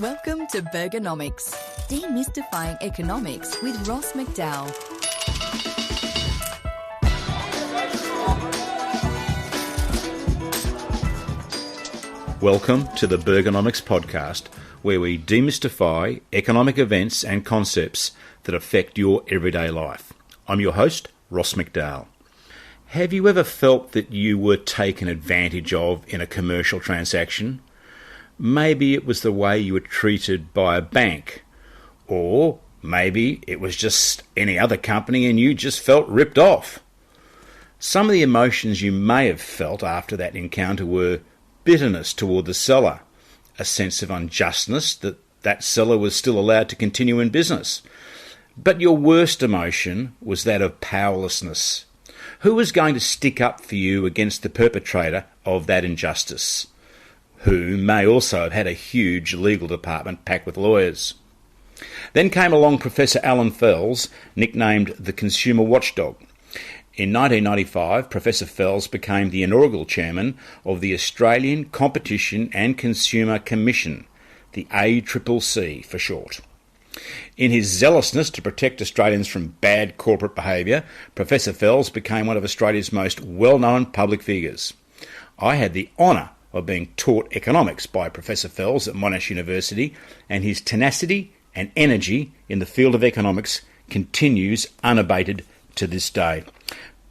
Welcome to Burgernomics, demystifying economics with Ross MacDowell. Welcome to the Burgernomics podcast, where we demystify economic events and concepts that affect your everyday life. I'm your host, Ross MacDowell. Have you ever felt that you were taken advantage of in a commercial transaction? Maybe it was the way you were treated by a bank, or maybe it was just any other company and you just felt ripped off. Some of the emotions you may have felt after that encounter were bitterness toward the seller, a sense of unjustness that that seller was still allowed to continue in business. But your worst emotion was that of powerlessness. Who was going to stick up for you against the perpetrator of that injustice, who may also have had a huge legal department packed with lawyers? Then came along Professor Allan Fels, nicknamed the consumer watchdog. In 1995, Professor Fels became the inaugural chairman of the Australian Competition and Consumer Commission, the ACCC for short. In his zealousness to protect Australians from bad corporate behaviour, Professor Fels became one of Australia's most well-known public figures. I had the honour of being taught economics by Professor Fels at Monash University, and his tenacity and energy in the field of economics continues unabated to this day.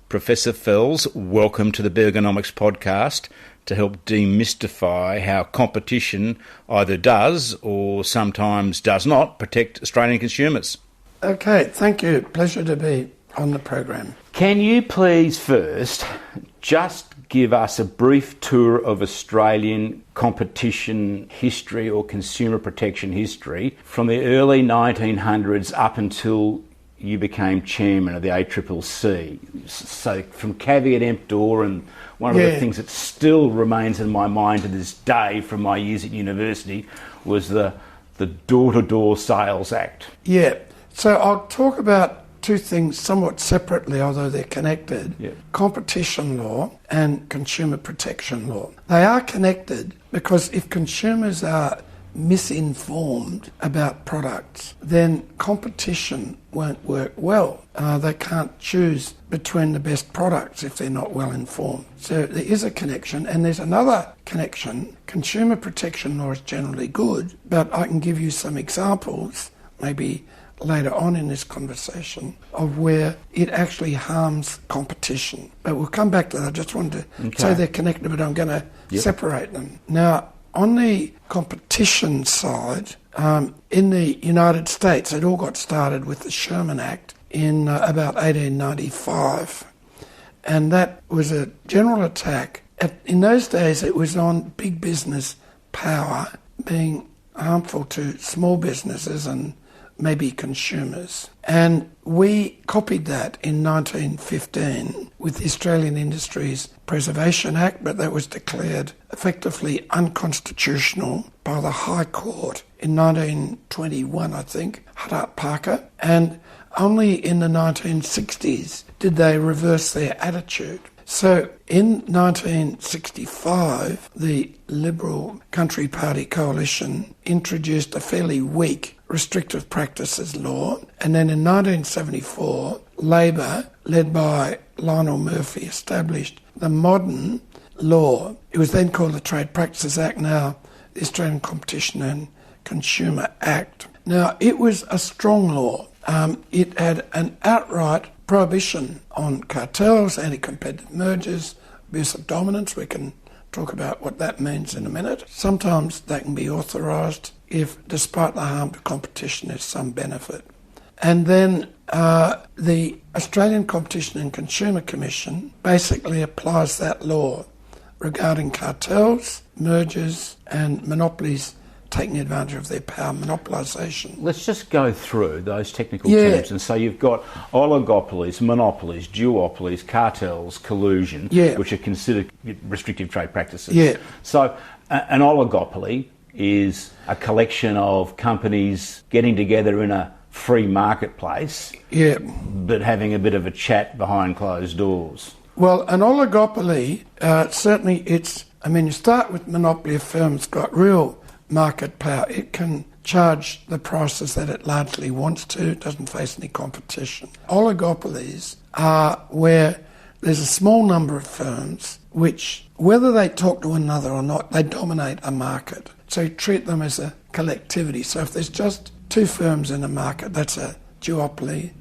Professor Fels, welcome to the Burgernomics podcast to help demystify how competition either does or sometimes does not protect Australian consumers. Okay, thank you. Pleasure to be on the program. Can you please first just give us a brief tour of Australian competition history or consumer protection history from the early 1900s up until you became chairman of the ACCC. So from caveat emptor, and one of the things that still remains in my mind to this day from my years at university was the Door-to-Door Sales Act. Yeah, so I'll talk about two things somewhat separately, although they're connected. Yeah. Competition law and consumer protection law. They are connected because if consumers are misinformed about products, then competition won't work well. They can't choose between the best products if they're not well informed. So there is a connection, and there's another connection. Consumer protection law is generally good, but I can give you some examples, maybe later on in this conversation, of where it actually harms competition. But we'll come back to that. I just wanted to say they're connected, but I'm going to separate them. Now, on the competition side, in the United States, it all got started with the Sherman Act in about 1895. And that was a general attack. In those days, it was on big business power being harmful to small businesses and maybe consumers. And we copied that in 1915 with the Australian Industries Preservation Act, but that was declared effectively unconstitutional by the High Court in 1921, I think, Huddart Parker. And only in the 1960s did they reverse their attitude. So in 1965, the Liberal Country Party coalition introduced a fairly weak restrictive practices law, and then in 1974, Labor, led by Lionel Murphy, established the modern law. It was then called the Trade Practices Act, now the Australian Competition and Consumer Act. Now, it was a strong law. It had an outright prohibition on cartels, anti-competitive mergers, abuse of dominance. We can talk about what that means in a minute. Sometimes they can be authorised if, despite the harm to competition, there's some benefit. And then the Australian Competition and Consumer Commission basically applies that law regarding cartels, mergers and monopolies taking advantage of their power, monopolisation. Let's just go through those technical terms. And so you've got oligopolies, monopolies, duopolies, cartels, collusion, which are considered restrictive trade practices. Yeah. So an oligopoly is a collection of companies getting together in a free marketplace, but having a bit of a chat behind closed doors. Well, an oligopoly, certainly you start with monopoly. A firm's got real market power. It can charge the prices that it largely wants to, it doesn't face any competition. Oligopolies are where there's a small number of firms which, whether they talk to one another or not, they dominate a market. So you treat them as a collectivity. So if there's just two firms in a market, that's a duopoly.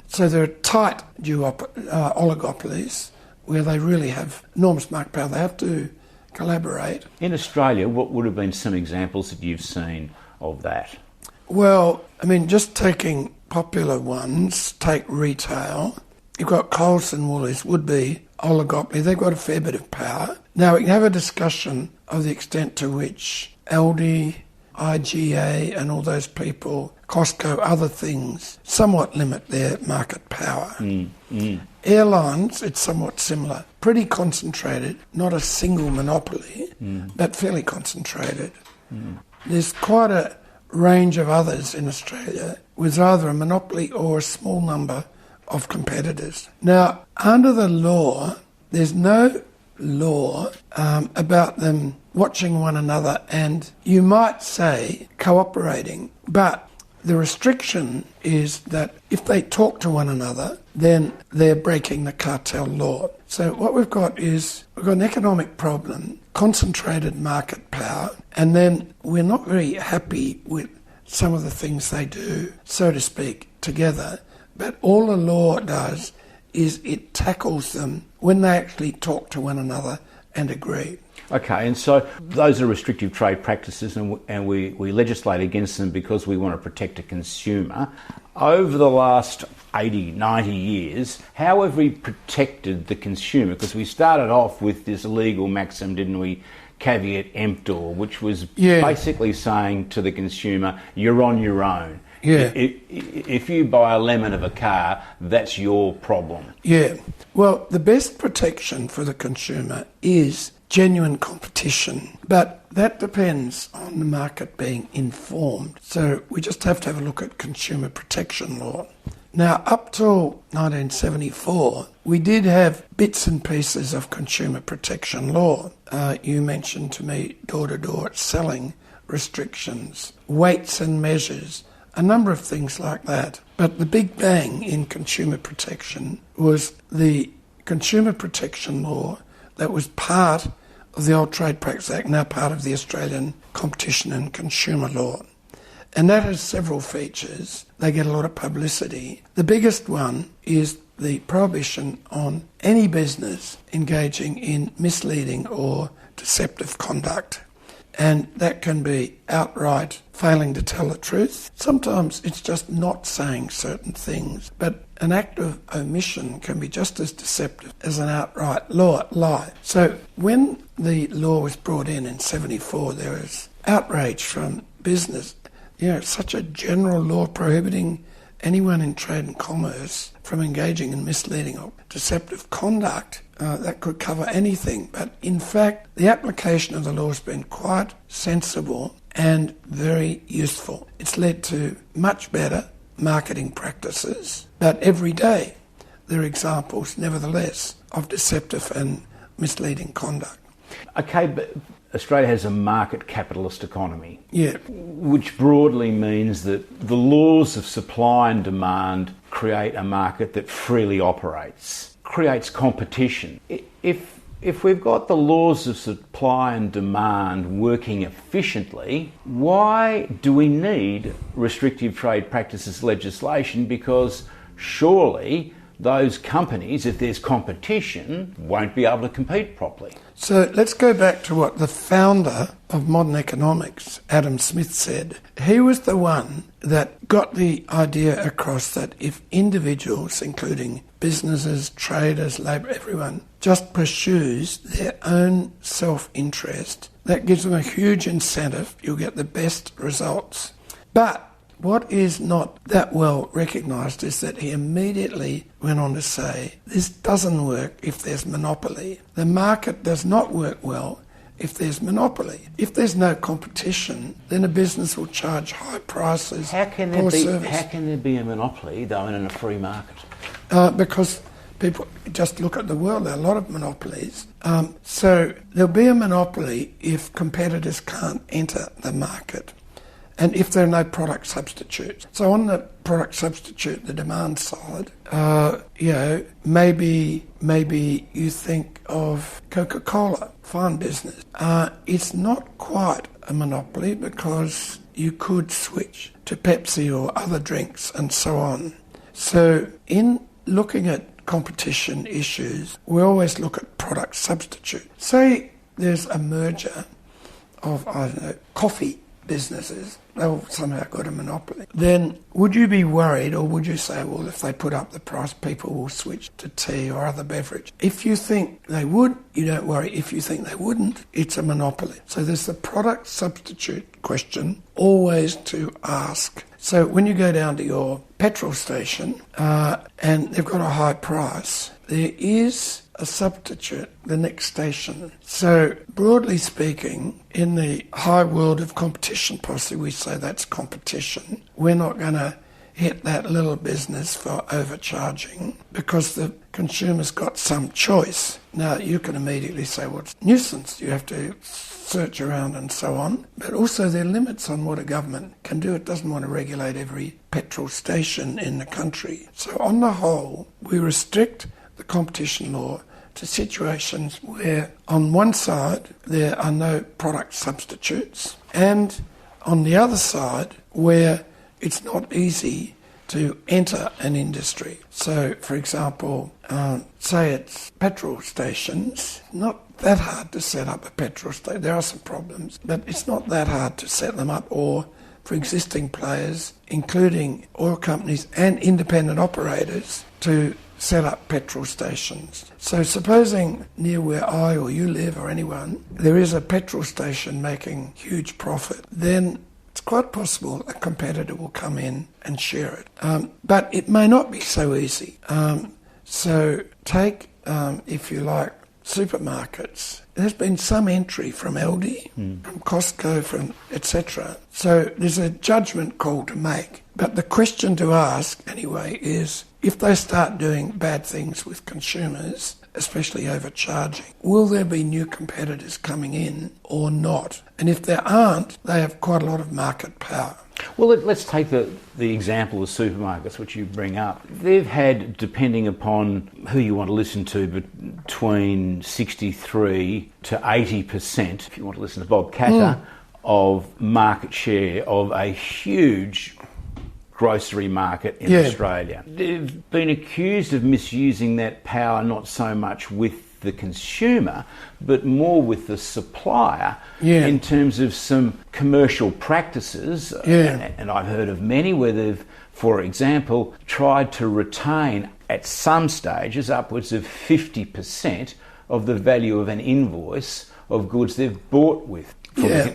So there are tight oligopolies where they really have enormous market power. They have to collaborate. In Australia, what would have been some examples that you've seen of that? Well, I mean, just taking popular ones, take retail. You've got Coles and Woolies would be oligopoly. They've got a fair bit of power. Now, we can have a discussion of the extent to which Aldi, IGA and all those people, Costco, other things, somewhat limit their market power. Airlines, it's somewhat similar. Pretty concentrated, not a single monopoly, but fairly concentrated. There's quite a range of others in Australia with either a monopoly or a small number of competitors. Now, under the law, there's no law about them watching one another and, you might say, cooperating, but the restriction is that if they talk to one another, then they're breaking the cartel law. So what we've got is, we've got an economic problem, concentrated market power, and then we're not very happy with some of the things they do, so to speak, together. But all the law does is it tackles them when they actually talk to one another and agree. Okay, and so those are restrictive trade practices, and we legislate against them because we want to protect a consumer. Over the last 80, 90 years, how have we protected the consumer? Because we started off with this legal maxim, didn't we, caveat emptor, which was basically saying to the consumer, you're on your own. Yeah. If you buy a lemon of a car, that's your problem. Yeah. Well, the best protection for the consumer is genuine competition, but that depends on the market being informed. So we just have to have a look at consumer protection law. Now, up till 1974, we did have bits and pieces of consumer protection law. You mentioned to me door-to-door selling restrictions, weights and measures, a number of things like that. But the big bang in consumer protection was the consumer protection law that was part of the old Trade Practice Act, now part of the Australian Competition and Consumer Law. And that has several features. They get a lot of publicity. The biggest one is the prohibition on any business engaging in misleading or deceptive conduct. And that can be outright failing to tell the truth. Sometimes it's just not saying certain things, but an act of omission can be just as deceptive as an outright lie. So when the law was brought in 74, there was outrage from business. Such a general law prohibiting anyone in trade and commerce from engaging in misleading or deceptive conduct, that could cover anything. But in fact, the application of the law has been quite sensible and very useful. It's led to much better marketing practices, but every day there are examples, nevertheless, of deceptive and misleading conduct. Okay, but Australia has a market capitalist economy, yeah, which broadly means that the laws of supply and demand create a market that freely operates, creates competition. If we've got the laws of supply and demand working efficiently, why do we need restrictive trade practices legislation? Because surely those companies, if there's competition, won't be able to compete properly. So let's go back to what the founder of modern economics, Adam Smith, said. He was the one that got the idea across that if individuals, including businesses, traders, labour, everyone, just pursues their own self-interest, that gives them a huge incentive, you'll get the best results. But what is not that well recognised is that he immediately went on to say, this doesn't work if there's monopoly. The market does not work well if there's monopoly. If there's no competition, then a business will charge high prices, poor service. How can there be a monopoly, though, in a free market? Because People just look at the world, there are a lot of monopolies. So there'll be a monopoly if competitors can't enter the market and if there are no product substitutes. So on the product substitute, the demand side, maybe you think of Coca-Cola, fine business. It's not quite a monopoly because you could switch to Pepsi or other drinks and so on. So in looking at competition issues, we always look at product substitute. Say there's a merger of, coffee businesses, they'll somehow got a monopoly. Then would you be worried, or would you say, well, if they put up the price, people will switch to tea or other beverage? If you think they would, you don't worry. If you think they wouldn't, it's a monopoly. So there's the product substitute question always to ask. So when you go down to your petrol station and they've got a high price, there is a substitute the next station. So broadly speaking, in the high world of competition policy, we say that's competition. We're not going to hit that little business for overcharging because the consumer's got some choice. Now, you can immediately say, well, it's nuisance. You have to search around and so on. But also there are limits on what a government can do. It doesn't want to regulate every petrol station in the country. So on the whole, we restrict the competition law to situations where on one side there are no product substitutes and on the other side where it's not easy to enter an industry. So, for example, say it's petrol stations, not that hard to set up a petrol station. There are some problems, but it's not that hard to set them up, or for existing players, including oil companies and independent operators, to set up petrol stations. So supposing near where I or you live or anyone, there is a petrol station making huge profit, then it's quite possible a competitor will come in and share it. But it may not be so easy. So take, if you like, supermarkets. There's been some entry from Aldi, from Costco, from etc. So there's a judgment call to make. But the question to ask, anyway, is if they start doing bad things with consumers, especially overcharging, will there be new competitors coming in or not? And if there aren't, they have quite a lot of market power. Well, let's take the example of supermarkets, which you bring up. They've had, depending upon who you want to listen to, between 63 to 80%, if you want to listen to Bob Catter, of market share of a huge grocery market in Australia. They've been accused of misusing that power not so much with the consumer, but more with the supplier in terms of some commercial practices. And I've heard of many where they've, for example, tried to retain at some stages upwards of 50% of the value of an invoice of goods they've bought with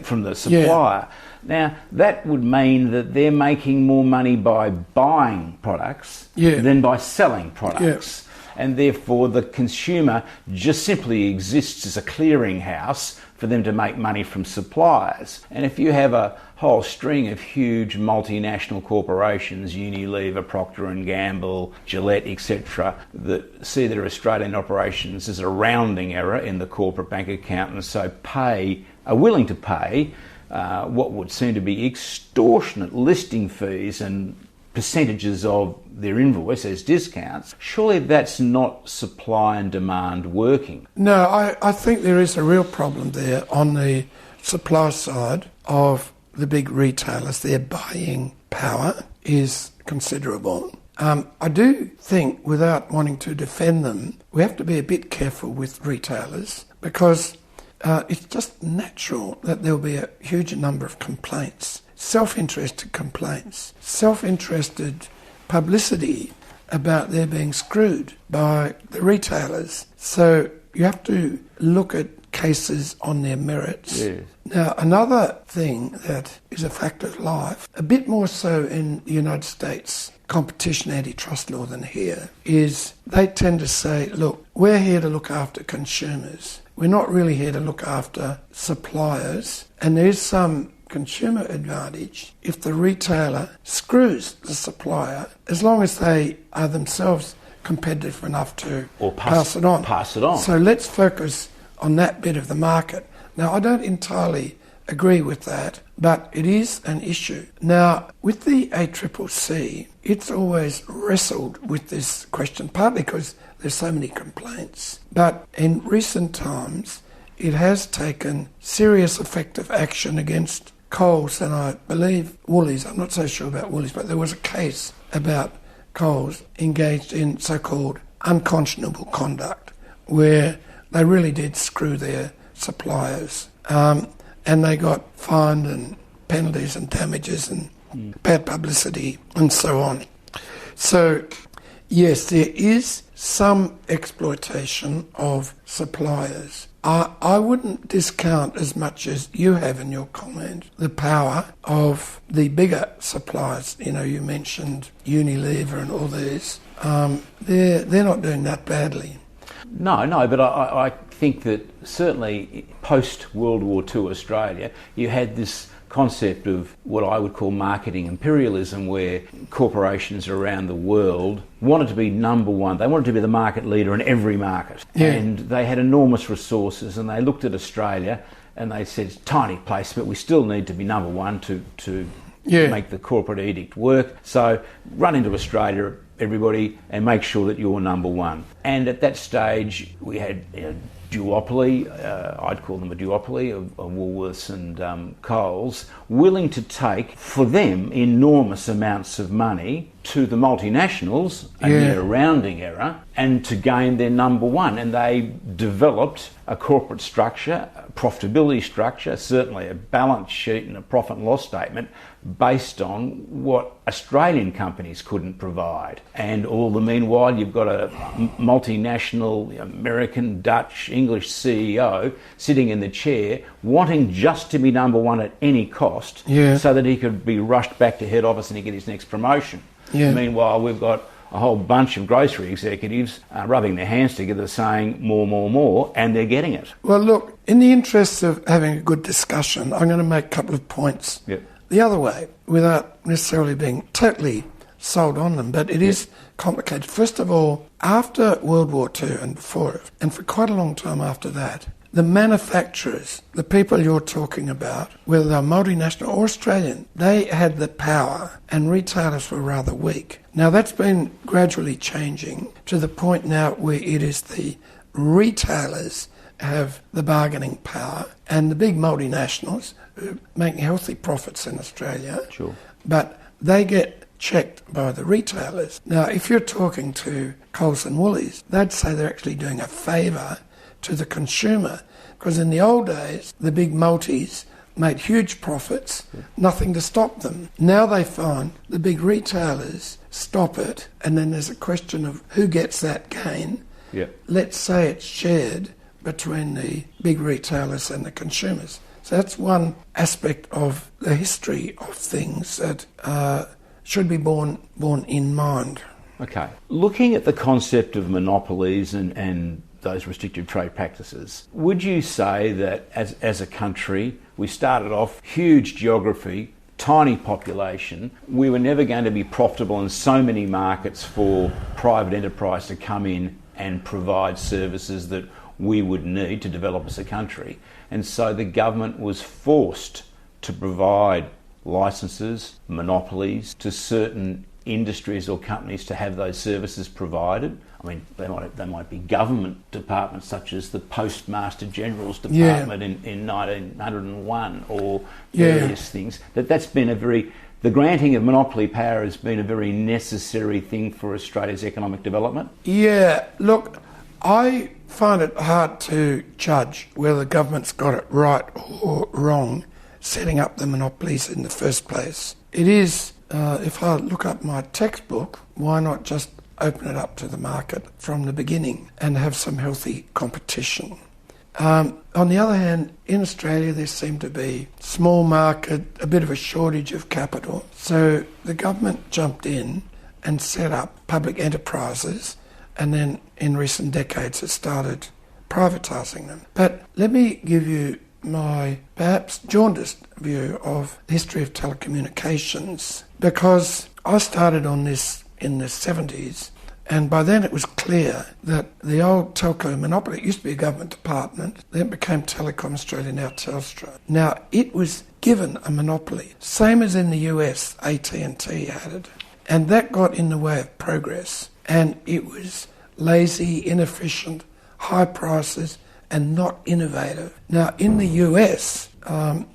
from the supplier. Now, that would mean that they're making more money by buying products than by selling products. And therefore the consumer just simply exists as a clearinghouse for them to make money from suppliers. And if you have a whole string of huge multinational corporations, Unilever, Procter & Gamble, Gillette, etc., that see their Australian operations as a rounding error in the corporate bank account and so are willing to pay what would seem to be extortionate listing fees and percentages of their invoice as discounts, surely that's not supply and demand working. No, I think there is a real problem there on the supply side of the big retailers. Their buying power is considerable. I do think, without wanting to defend them, we have to be a bit careful with retailers because it's just natural that there'll be a huge number of complaints. Self-interested complaints, self-interested publicity about their being screwed by the retailers. So you have to look at cases on their merits. Yes. Now, another thing that is a fact of life, a bit more so in the United States competition antitrust law than here, is they tend to say, look, we're here to look after consumers. We're not really here to look after suppliers. And there is some consumer advantage if the retailer screws the supplier, as long as they are themselves competitive enough to Or pass it on. Pass it on. So let's focus on that bit of the market. Now, I don't entirely agree with that, but it is an issue. Now, with the ACCC, it's always wrestled with this question, partly because there's so many complaints. But in recent times, it has taken serious effective action against Coles and I believe Woolies. I'm not so sure about Woolies, but there was a case about Coles engaged in so-called unconscionable conduct, where they really did screw their suppliers. And they got fined and penalties and damages and bad publicity and so on. So, yes, there is some exploitation of suppliers. I wouldn't discount as much as you have in your comment the power of the bigger suppliers. You know, you mentioned Unilever and all these. They're not doing that badly. No, but I think that certainly post-World War II Australia, you had this concept of what I would call marketing imperialism, where corporations around the world wanted to be number one. They wanted to be the market leader in every market. Yeah. And they had enormous resources, and they looked at Australia and they said, tiny place, but we still need to be number one to make the corporate edict work. So run into Australia, everybody, and make sure that you're number one. And at that stage, we had duopoly, I'd call them a duopoly of Woolworths and Coles, willing to take, for them, enormous amounts of money to the multinationals, a mere rounding error, and to gain their number one. And they developed a corporate structure, a profitability structure, certainly a balance sheet and a profit and loss statement based on what Australian companies couldn't provide. And all the meanwhile, you've got a multinational American, Dutch, English CEO sitting in the chair wanting just to be number one at any cost so that he could be rushed back to head office and he get his next promotion. Meanwhile, we've got a whole bunch of grocery executives rubbing their hands together saying more, and they're getting it. Well, look, in the interest of having a good discussion, I'm going to make a couple of points the other way, without necessarily being totally sold on them, but it is complicated. First of all, after World War II and before it, and for quite a long time after that, the manufacturers, the people you're talking about, whether they're multinational or Australian, they had the power and retailers were rather weak. Now that's been gradually changing to the point now where it is the retailers have the bargaining power and the big multinationals who are making healthy profits in Australia, but they get checked by the retailers. Now if you're talking to Coles and Woolies, they'd say they're actually doing a favour to the consumer, because in the old days the big multis made huge profits, nothing to stop them. Now they find the big retailers stop it, and then there's a question of who gets that gain. Let's say it's shared between the big retailers and the consumers. So that's one aspect of the history of things that should be borne in mind. Okay. Looking at the concept of monopolies and those restrictive trade practices, would you say that as a country, we started off huge geography, tiny population, we were never going to be profitable in so many markets for private enterprise to come in and provide services that we would need to develop as a country? And so the government was forced to provide licenses, monopolies to certain industries or companies to have those services provided. I mean, they might be government departments such as the Postmaster General's Department in 1901 or various things. That's been the granting of monopoly power has been a very necessary thing for Australia's economic development. Yeah, look, I find it hard to judge whether the government's got it right or wrong setting up the monopolies in the first place. It is, if I look up my textbook, why not just open it up to the market from the beginning and have some healthy competition? On the other hand, in Australia there seemed to be small market, a bit of a shortage of capital. So the government jumped in and set up public enterprises, and then in recent decades it started privatising them. But let me give you my perhaps jaundiced view of the history of telecommunications, because I started on this in the 70s And by then it was clear that the old telco monopoly, it used to be a government department, then it became Telecom Australia, now Telstra. Now, it was given a monopoly, same as in the US, AT&T had it. And that got in the way of progress. And it was lazy, inefficient, high prices, and not innovative. Now, in the US,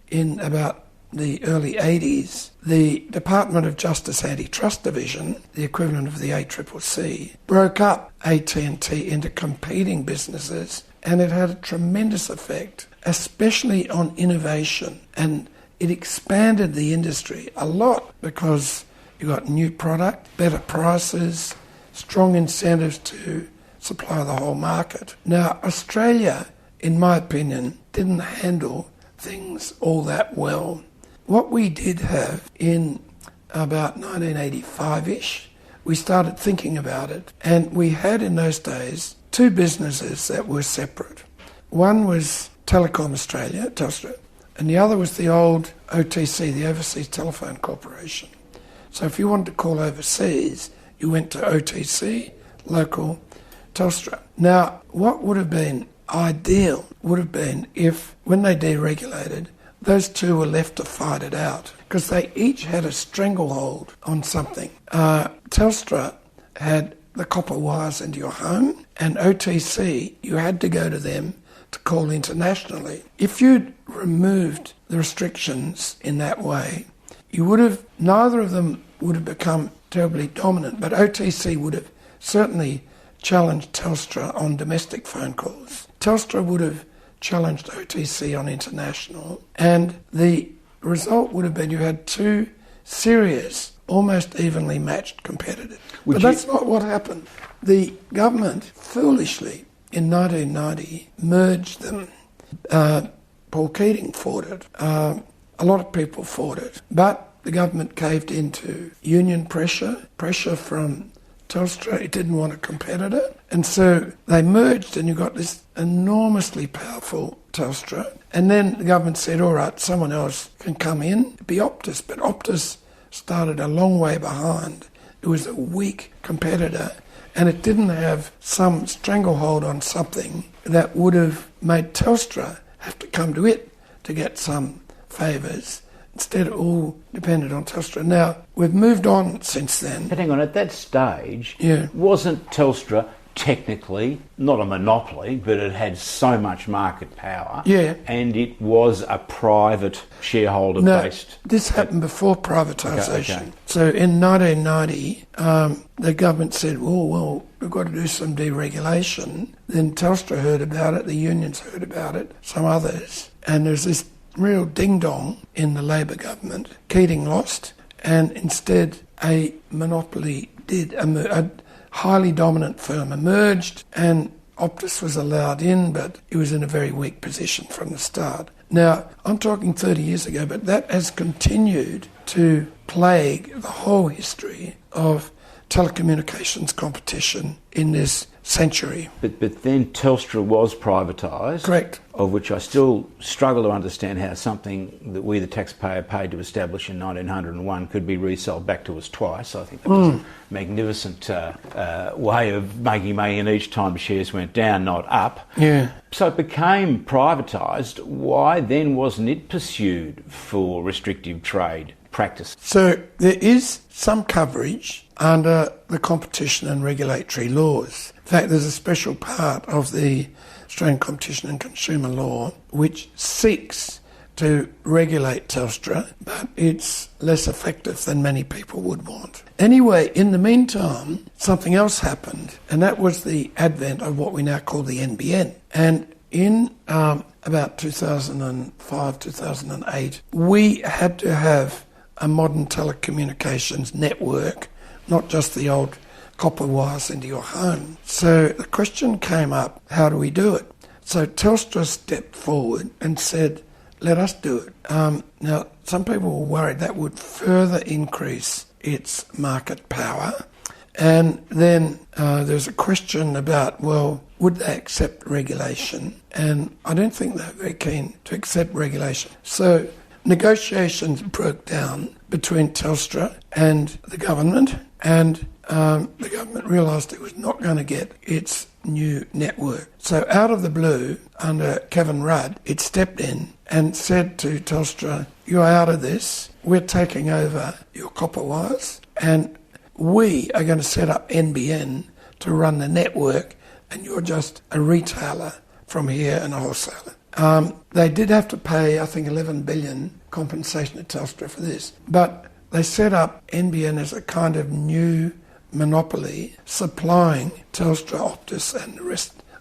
in about the early 80s, the Department of Justice Antitrust Division, the equivalent of the ACCC, broke up AT&T into competing businesses, and it had a tremendous effect, especially on innovation. And it expanded the industry a lot because you got new product, better prices, strong incentives to supply the whole market. Now, Australia, in my opinion, didn't handle things all that well. What we did have in about 1985-ish, we started thinking about it, and we had in those days two businesses that were separate. One was Telecom Australia, Telstra, and the other was the old OTC, the Overseas Telephone Corporation. So if you wanted to call overseas, you went to OTC, local, Telstra. Now, what would have been ideal would have been if, when they deregulated, those two were left to fight it out, because they each had a stranglehold on something. Telstra had the copper wires into your home, and OTC, you had to go to them to call internationally. If you'd removed the restrictions in that way, you would have, neither of them would have become terribly dominant, but OTC would have certainly challenged Telstra on domestic phone calls. Telstra would have challenged OTC on international, and the result would have been you had two serious, almost evenly matched competitors. But that's not what happened. The government, foolishly, in 1990, merged them. Paul Keating fought it. A lot of people fought it. But the government caved into union pressure from Telstra. It didn't want a competitor. And so they merged, and you got this enormously powerful Telstra. And then the government said, all right, someone else can come in, be Optus. But Optus started a long way behind. It was a weak competitor, and it didn't have some stranglehold on something that would have made Telstra have to come to it to get some favours. Instead, it all depended on Telstra. Now, we've moved on since then. But hang on, at that stage, Yeah. wasn't Telstra technically not a monopoly, but it had so much market power, Yeah. and it was a private shareholder-based... No, this happened before privatisation. Okay. So in 1990, the government said, well, we've got to do some deregulation. Then Telstra heard about it, the unions heard about it, some others, and there's this real ding-dong in the Labor government. Keating lost, and instead a monopoly did emerge. A highly dominant firm emerged, and Optus was allowed in, but it was in a very weak position from the start. Now, I'm talking 30 years ago, but that has continued to plague the whole history of telecommunications competition in this century. But then Telstra was privatised. Correct. Of which I still struggle to understand how something that we, the taxpayer, paid to establish in 1901 could be resold back to us twice. I think that was a magnificent way of making money, and each time shares went down, not up. Yeah. So it became privatised. Why then wasn't it pursued for restrictive trade practice? So there is some coverage under the competition and regulatory laws. In fact, there's a special part of the Australian Competition and Consumer Law which seeks to regulate Telstra, but it's less effective than many people would want. Anyway, in the meantime, something else happened, and that was the advent of what we now call the NBN. And in about 2005, 2008, we had to have a modern telecommunications network, not just the old copper wires into your home. So the question came up, how do we do it? So Telstra stepped forward and said, let us do it. Now, some people were worried that would further increase its market power. And then there's a question about, well, would they accept regulation? And I don't think they're very keen to accept regulation. So negotiations broke down between Telstra and the government, and the government realised it was not going to get its new network. So out of the blue, under Kevin Rudd, it stepped in and said to Telstra, "You're out of this. We're taking over your copper wires, and we are going to set up NBN to run the network, and you're just a retailer from here and a wholesaler." They did have to pay, I think, 11 billion compensation to Telstra for this, but they set up NBN as a kind of new monopoly, supplying Telstra, Optus and the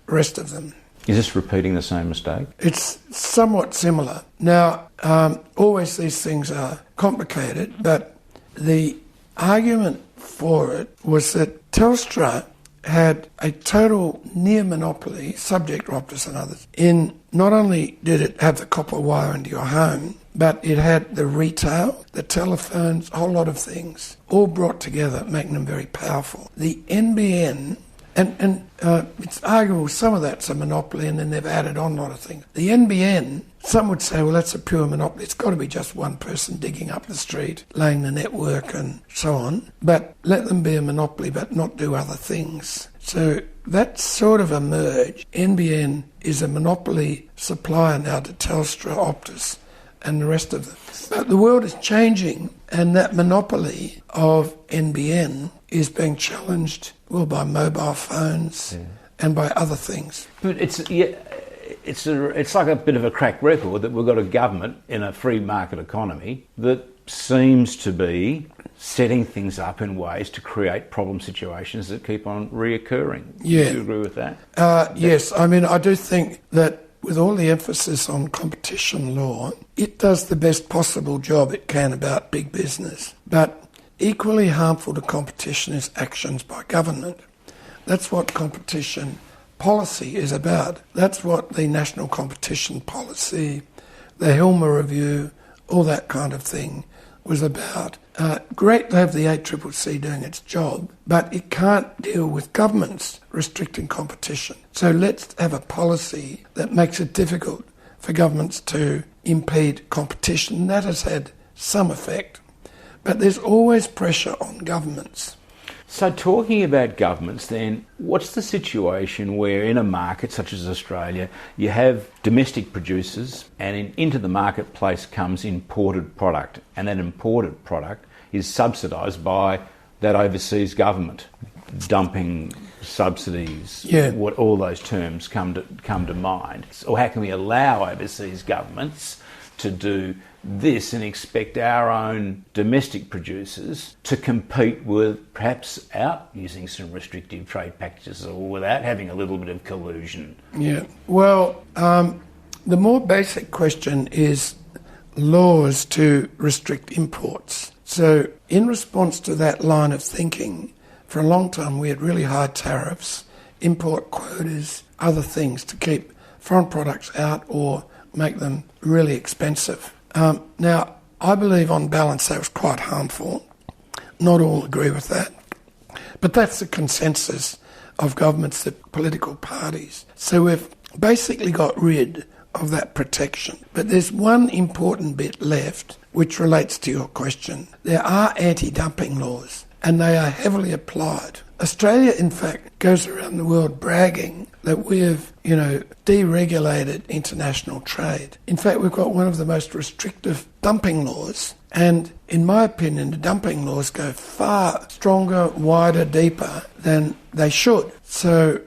rest of them. Is this repeating the same mistake? It's somewhat similar. Now, always these things are complicated, but the argument for it was that Telstra had a total near monopoly, subject to Optus and others, in not only did it have the copper wire into your home, but it had the retail, the telephones, a whole lot of things, all brought together, making them very powerful. The NBN, and it's arguable some of that's a monopoly and then they've added on a lot of things. The NBN, some would say, well, that's a pure monopoly. It's got to be just one person digging up the street, laying the network and so on. But let them be a monopoly but not do other things. So that's sort of a merge. NBN is a monopoly supplier now to Telstra, Optus and the rest of them. But the world is changing, and that monopoly of NBN is being challenged, well, by mobile phones and by other things. But it's like a bit of a crack record that we've got a government in a free market economy that seems to be setting things up in ways to create problem situations that keep on reoccurring. Yeah. Do you agree with that? Yes. I mean, I do think that with all the emphasis on competition law, it does the best possible job it can about big business. But equally harmful to competition is actions by government. That's what competition policy is about. That's what the National Competition Policy, the Hilmer Review, all that kind of thing was about. Great to have the ACCC doing its job, but it can't deal with governments restricting competition. So let's have a policy that makes it difficult for governments to impede competition. That has had some effect, but there's always pressure on governments. So talking about governments then, what's the situation where in a market such as Australia you have domestic producers and into the marketplace comes imported product, and that imported product is subsidised by that overseas government, dumping subsidies, what all those terms come to mind. Or how can we allow overseas governments to do this and expect our own domestic producers to compete with perhaps out using some restrictive trade packages or without having a little bit of collusion? Yeah, well, the more basic question is laws to restrict imports. So in response to that line of thinking, for a long time we had really high tariffs, import quotas, other things to keep foreign products out or make them really expensive. Now, I believe on balance that was quite harmful. Not all agree with that. But that's the consensus of governments, the political parties. So we've basically got rid of that protection. But there's one important bit left which relates to your question. There are anti-dumping laws and they are heavily applied. Australia, in fact, goes around the world bragging that we have, deregulated international trade. In fact, we've got one of the most restrictive dumping laws. And in my opinion, the dumping laws go far stronger, wider, deeper than they should. So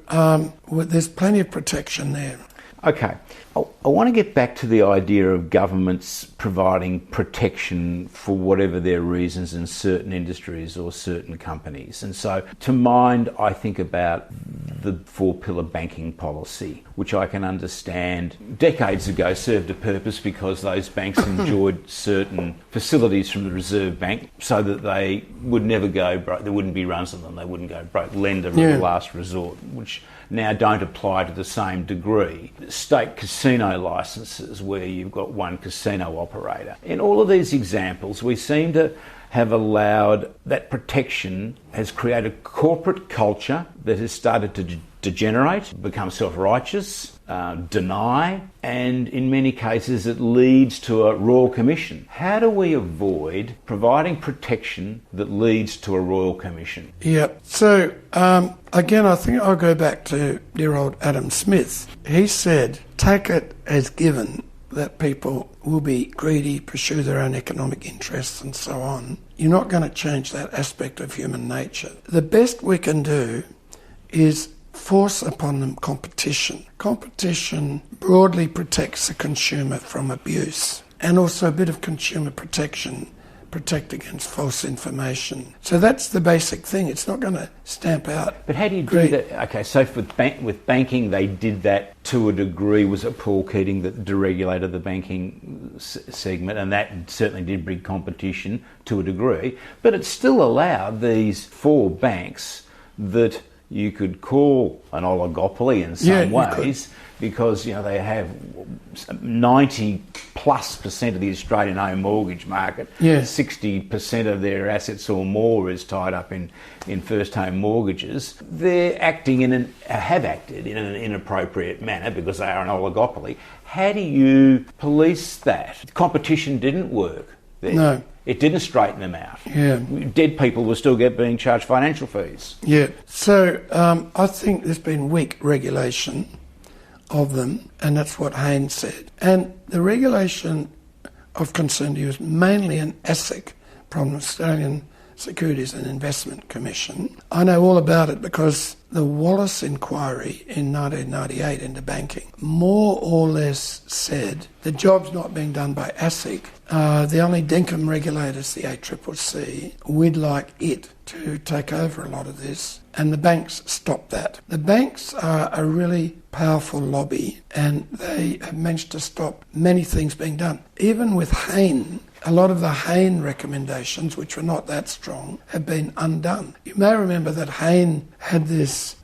there's plenty of protection there. Okay. I want to get back to the idea of governments providing protection for whatever their reasons in certain industries or certain companies. And so to mind, I think about the four-pillar banking policy, which I can understand decades ago served a purpose because those banks enjoyed certain facilities from the Reserve Bank so that they would never go broke. There wouldn't be runs on them. They wouldn't go broke. Lender of the last resort, which now don't apply to the same degree. State casino licences where you've got one casino operator. In all of these examples, we seem to have allowed that protection has created corporate culture that has started to degenerate, become self-righteous, deny, and in many cases it leads to a royal commission. How do we avoid providing protection that leads to a royal commission? Yeah. So, again, I think I'll go back to dear old Adam Smith. He said, take it as given that people will be greedy, pursue their own economic interests and so on. You're not going to change that aspect of human nature. The best we can do is force upon them competition. Competition broadly protects the consumer from abuse, and also a bit of consumer protection, protect against false information. So that's the basic thing. It's not going to stamp out. But how do you greed. do that? Okay, so with banking, they did that to a degree. Was it Paul Keating that deregulated the banking segment? And that certainly did bring competition to a degree. But it still allowed these four banks that you could call an oligopoly in some ways, because they have 90+% of the Australian home mortgage market. 60% of their assets or more is tied up in first home mortgages. They're have acted in an inappropriate manner because they are an oligopoly. How do you police that? Competition didn't work there. No. It didn't straighten them out. Yeah. Dead people were still being charged financial fees. Yeah. So I think there's been weak regulation of them, and that's what Haynes said. And the regulation of concern to you is mainly an ASIC problem, Australian Securities and Investment Commission. I know all about it because the Wallace inquiry in 1998 into banking more or less said the job's not being done by ASIC. The only dinkum regulators, the ACCC, we'd like it to take over a lot of this, and the banks stopped that. The banks are a really powerful lobby, and they have managed to stop many things being done. Even with Hayne, a lot of the Hayne recommendations, which were not that strong, have been undone. You may remember that Hayne had this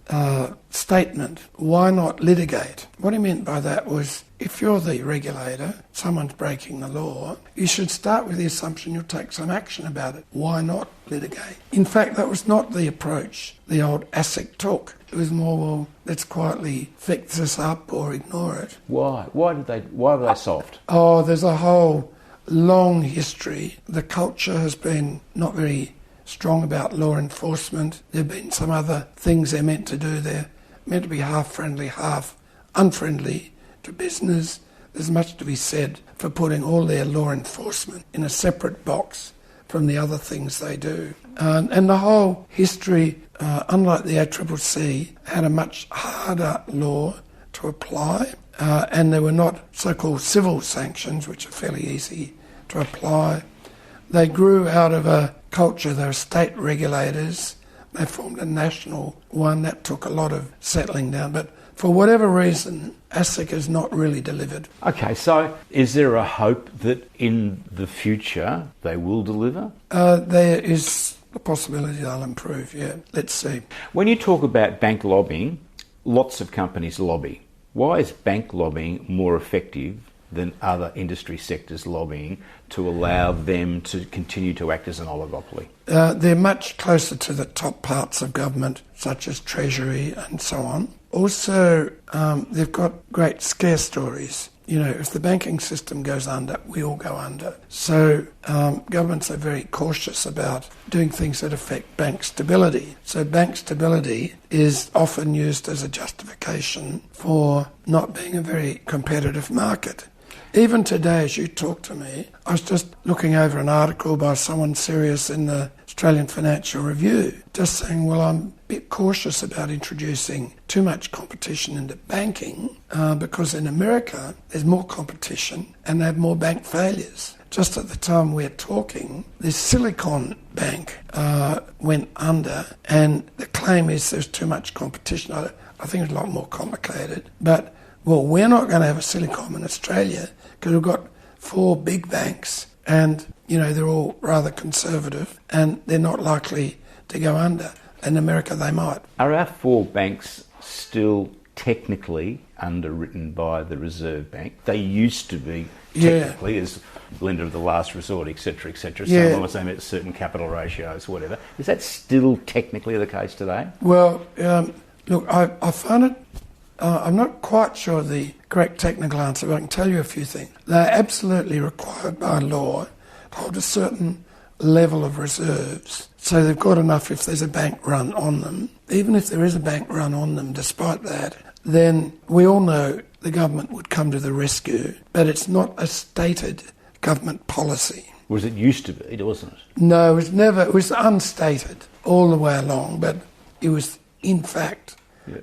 statement, why not litigate? What he meant by that was, if you're the regulator, someone's breaking the law, you should start with the assumption you'll take some action about it. Why not litigate? In fact, that was not the approach the old ASIC took. It was more, well, let's quietly fix this up or ignore it. Why? Why were they soft? Oh, there's a whole long history. The culture has been not very strong about law enforcement. There have been some other things they're meant to do. They're meant to be half friendly, half unfriendly to business. There's much to be said for putting all their law enforcement in a separate box from the other things they do. And the whole history, unlike the ACCC, had a much harder law to apply, and there were not so-called civil sanctions, which are fairly easy to apply. They grew out of a culture. They were state regulators. They formed a national one that took a lot of settling down. But for whatever reason, ASIC has not really delivered. Okay, so is there a hope that in the future they will deliver? There is the possibility they'll improve, yeah. Let's see. When you talk about bank lobbying, lots of companies lobby. Why is bank lobbying more effective than other industry sectors lobbying to allow them to continue to act as an oligopoly? They're much closer to the top parts of government, such as Treasury and so on. Also, they've got great scare stories. If the banking system goes under, we all go under. So governments are very cautious about doing things that affect bank stability. So bank stability is often used as a justification for not being a very competitive market. Even today, as you talk to me, I was just looking over an article by someone serious in the Australian Financial Review, just saying, well, I'm a bit cautious about introducing too much competition into banking because in America, there's more competition and they have more bank failures. Just at the time we're talking, this Silicon Bank went under, and the claim is there's too much competition. I think it's a lot more complicated. But, well, we're not going to have a Silicon in Australia because we've got 4 big banks and, they're all rather conservative and they're not likely to go under. In America, they might. Are our 4 banks still technically underwritten by the Reserve Bank? They used to be technically as lender of the last resort, etc., etc. Yeah. Some of them at certain capital ratios, whatever. Is that still technically the case today? Well, look, I find it I'm not quite sure the correct technical answer, but I can tell you a few things. They're absolutely required by law to hold a certain level of reserves. So they've got enough if there's a bank run on them. Even if there is a bank run on them, despite that, then we all know the government would come to the rescue, but it's not a stated government policy. Was it used to be, wasn't it? No, it was unstated all the way along, but it was in fact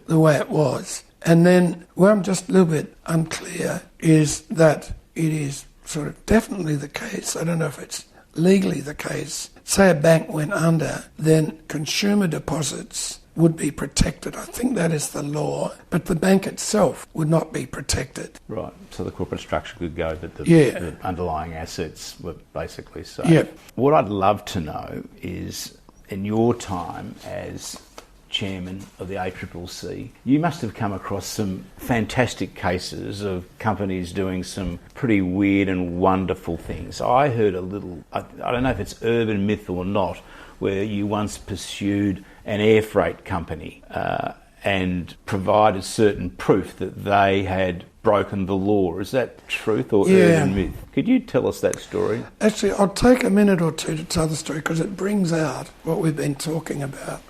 the way it was. And then where I'm just a little bit unclear is that it is sort of definitely the case, I don't know if it's legally the case, say a bank went under, then consumer deposits would be protected. I think that is the law, but the bank itself would not be protected. Right, so the corporate structure could go, but the underlying assets were basically safe. Yeah. What I'd love to know is, in your time as chairman of the ACCC, you must have come across some fantastic cases of companies doing some pretty weird and wonderful things. I heard a little, I don't know if it's urban myth or not, where you once pursued an air freight company and provided certain proof that they had broken the law. Is that truth or urban myth? Could you tell us that story? Actually, I'll take a minute or two to tell the story because it brings out what we've been talking about.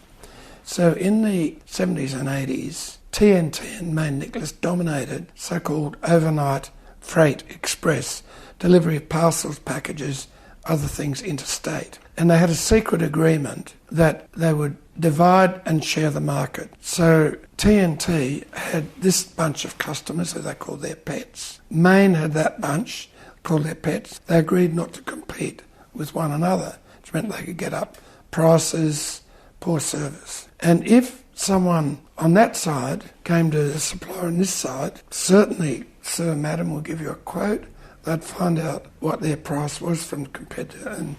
So in the 70s and 80s, TNT and Main Nicholas dominated so-called overnight freight express, delivery of parcels, packages, other things interstate. And they had a secret agreement that they would divide and share the market. So TNT had this bunch of customers who they called their pets. Main had that bunch called their pets. They agreed not to compete with one another, which meant they could get up prices, poor service. And if someone on that side came to the supplier on this side, certainly Sir Madam will give you a quote, they'd find out what their price was from the competitor and,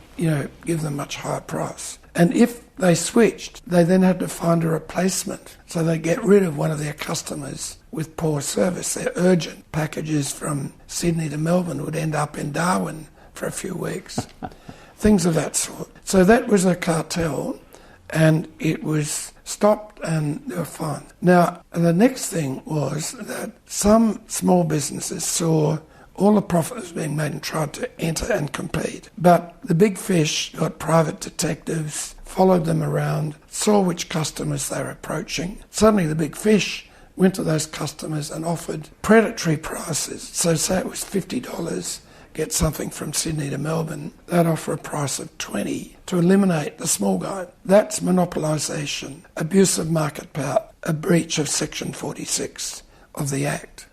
give them a much higher price. And if they switched, they then had to find a replacement. So they get rid of one of their customers with poor service. Their urgent packages from Sydney to Melbourne would end up in Darwin for a few weeks. Things of that sort. So that was a cartel, and it was stopped and they were fine. Now, the next thing was that some small businesses saw all the profit was being made and tried to enter and compete. But the big fish got private detectives, followed them around, saw which customers they were approaching. Suddenly the big fish went to those customers and offered predatory prices. So say it was $50, get something from Sydney to Melbourne, they'd offer a price of $20 to eliminate the small guy. That's monopolisation, abuse of market power, a breach of Section 46 of the Act.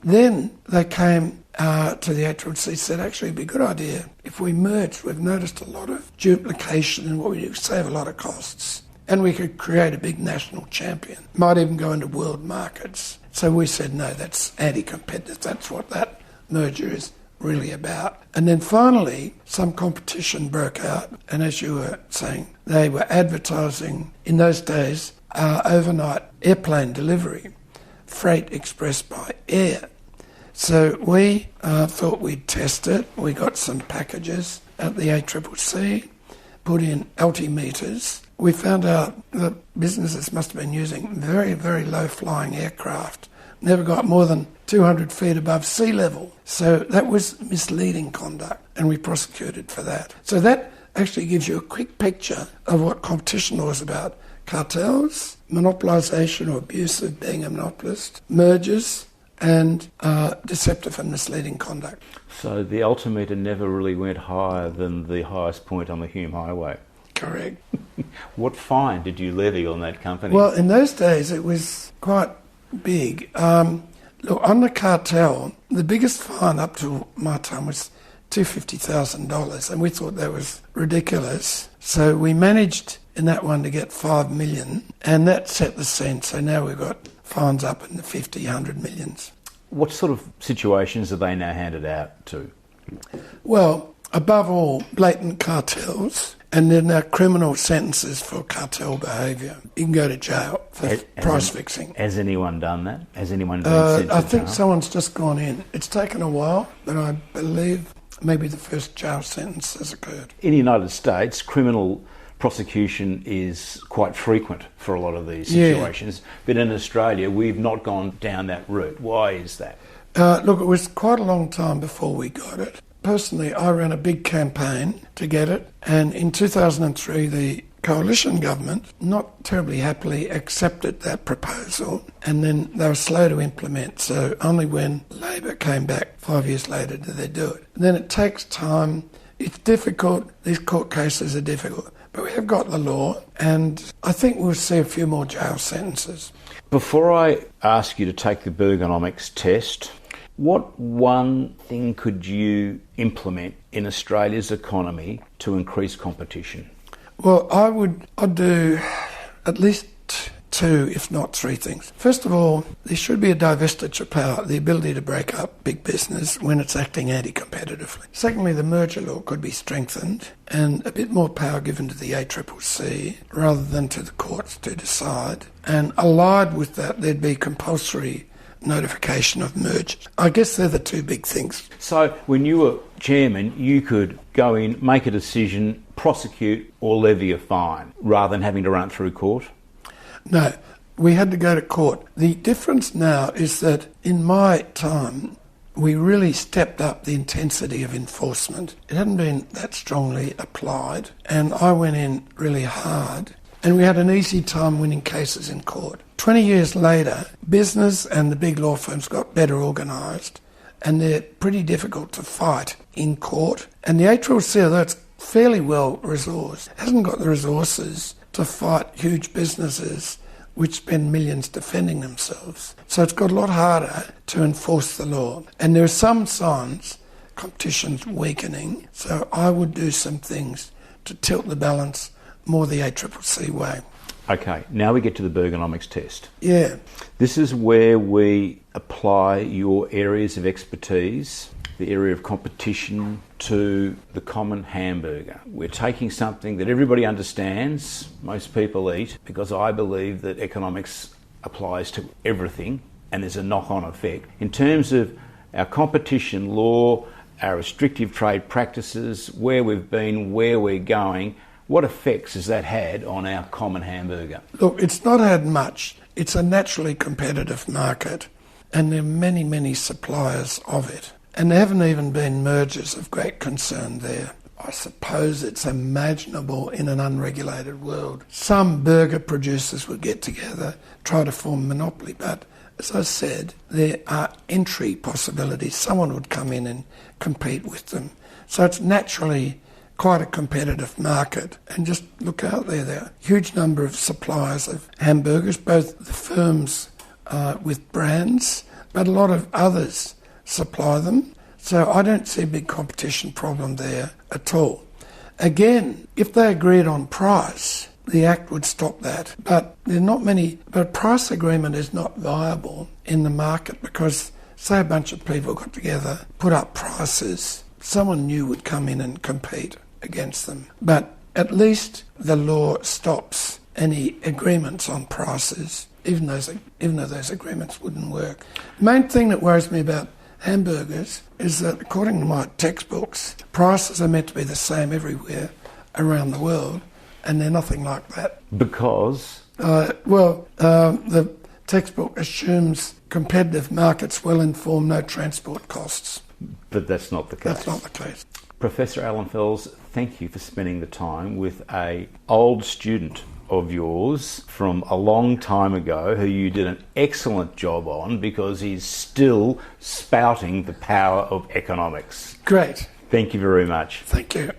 Then they came to the ACCC, said actually it'd be a good idea if we merged. We've noticed a lot of duplication in what we do, save a lot of costs, and we could create a big national champion. Might even go into world markets. So we said no, that's anti-competitive. That's what that merger is really about. And then finally, some competition broke out, and as you were saying, they were advertising in those days overnight airplane delivery, freight express by air. So we thought we'd test it. We got some packages at the ACCC, put in altimeters. We found out that businesses must have been using very, very low-flying aircraft, never got more than 200 feet above sea level. So that was misleading conduct, and we prosecuted for that. So that actually gives you a quick picture of what competition law is about. Cartels, monopolisation or abuse of being a monopolist, mergers, and deceptive and misleading conduct. So the altimeter never really went higher than the highest point on the Hume Highway? Correct. What fine did you levy on that company? Well, in those days it was quite big. Look, on the cartel, the biggest fine up to my time was $250,000, and we thought that was ridiculous. So we managed in that one to get $5 million, and that set the scene. So now we've got fines up in the 50, 100 millions. What sort of situations are they now handed out to? Well, above all, blatant cartels, and then there are criminal sentences for cartel behaviour. You can go to jail for price fixing. Has anyone done that? Has anyone been sent to I think jail? someone's just gone in. It's taken a while, but I believe maybe the first jail sentence has occurred. In the United States, criminal prosecution is quite frequent for a lot of these situations. But in Australia, we've not gone down that route. Why is that? Look, it was quite a long time before we got it. Personally, I ran a big campaign to get it, and in 2003 the coalition government, not terribly happily, accepted that proposal, and then they were slow to implement, so only when Labor came back 5 years later did they do it. And then it takes time, it's difficult, these court cases are difficult, but we have got the law, and I think we'll see a few more jail sentences. Before I ask you to take the Burgernomics test, what one thing could you implement in Australia's economy to increase competition? Well, I'd do at least two, if not three things. First of all, there should be a divestiture power, the ability to break up big business when it's acting anti-competitively. Secondly, the merger law could be strengthened and a bit more power given to the ACCC rather than to the courts to decide. And allied with that, there'd be compulsory notification of mergers. I guess they're the two big things. So when you were chairman, you could go in, make a decision, prosecute or levy a fine rather than having to run it through court? No, we had to go to court. The difference now is that in my time, we really stepped up the intensity of enforcement. It hadn't been that strongly applied, and I went in really hard, and we had an easy time winning cases in court. 20 years later, business and the big law firms got better organised, and they're pretty difficult to fight in court. And the ACCC, although it's fairly well resourced, hasn't got the resources to fight huge businesses which spend millions defending themselves. So it's got a lot harder to enforce the law. And there are some signs competition's weakening, so I would do some things to tilt the balance more the ACCC way. Okay, now we get to the Burgernomics test. Yeah. This is where we apply your areas of expertise, the area of competition, to the common hamburger. We're taking something that everybody understands, most people eat, because I believe that economics applies to everything and there's a knock-on effect. In terms of our competition law, our restrictive trade practices, where we've been, where we're going, what effects has that had on our common hamburger? Look, it's not had much. It's a naturally competitive market, and there are many, many suppliers of it. And there haven't even been mergers of great concern there. I suppose it's imaginable in an unregulated world. Some burger producers would get together, try to form a monopoly, but as I said, there are entry possibilities. Someone would come in and compete with them. So it's naturally quite a competitive market. And just look out there, there are a huge number of suppliers of hamburgers, both the firms with brands, but a lot of others supply them. So I don't see a big competition problem there at all. Again, if they agreed on price, the Act would stop that. But there are not many, but a price agreement is not viable in the market because, say a bunch of people got together, put up prices, someone new would come in and compete against them. But at least the law stops any agreements on prices, even though those agreements wouldn't work. The main thing that worries me about hamburgers is that, according to my textbooks, prices are meant to be the same everywhere around the world, and they're nothing like that. Because? The textbook assumes competitive markets well inform no transport costs. But that's not the case. That's not the case. Professor Allan Fels, thank you for spending the time with an old student of yours from a long time ago who you did an excellent job on because he's still spouting the power of economics. Great. Thank you very much. Thank you.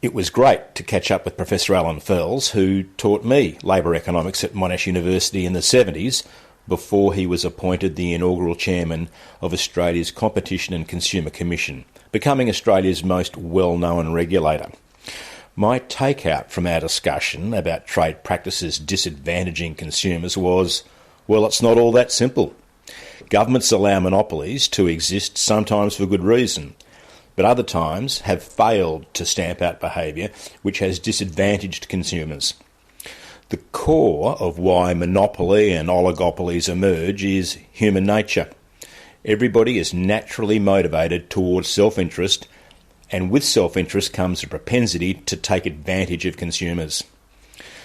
It was great to catch up with Professor Allan Fels, who taught me labour economics at Monash University in the 70s before he was appointed the inaugural chairman of Australia's Competition and Consumer Commission, becoming Australia's most well-known regulator. My takeout from our discussion about trade practices disadvantaging consumers was, well, it's not all that simple. Governments allow monopolies to exist sometimes for good reason, but other times have failed to stamp out behaviour which has disadvantaged consumers. The core of why monopoly and oligopolies emerge is human nature. Everybody is naturally motivated towards self-interest, and with self-interest comes a propensity to take advantage of consumers.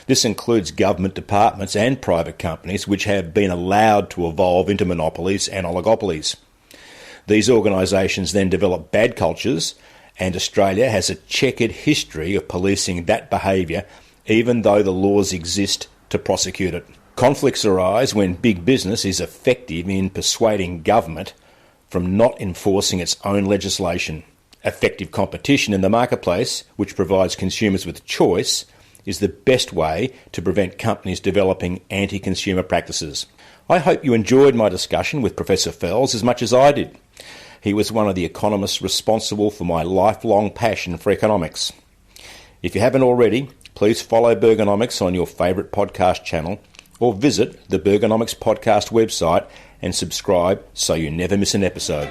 This includes government departments and private companies which have been allowed to evolve into monopolies and oligopolies. These organisations then develop bad cultures, and Australia has a checkered history of policing that behaviour, even though the laws exist to prosecute it. Conflicts arise when big business is effective in persuading government from not enforcing its own legislation. Effective competition in the marketplace, which provides consumers with choice, is the best way to prevent companies developing anti-consumer practices. I hope you enjoyed my discussion with Professor Fels as much as I did. He was one of the economists responsible for my lifelong passion for economics. If you haven't already, please follow Burgernomics on your favourite podcast channel or visit the Burgernomics podcast website and subscribe so you never miss an episode.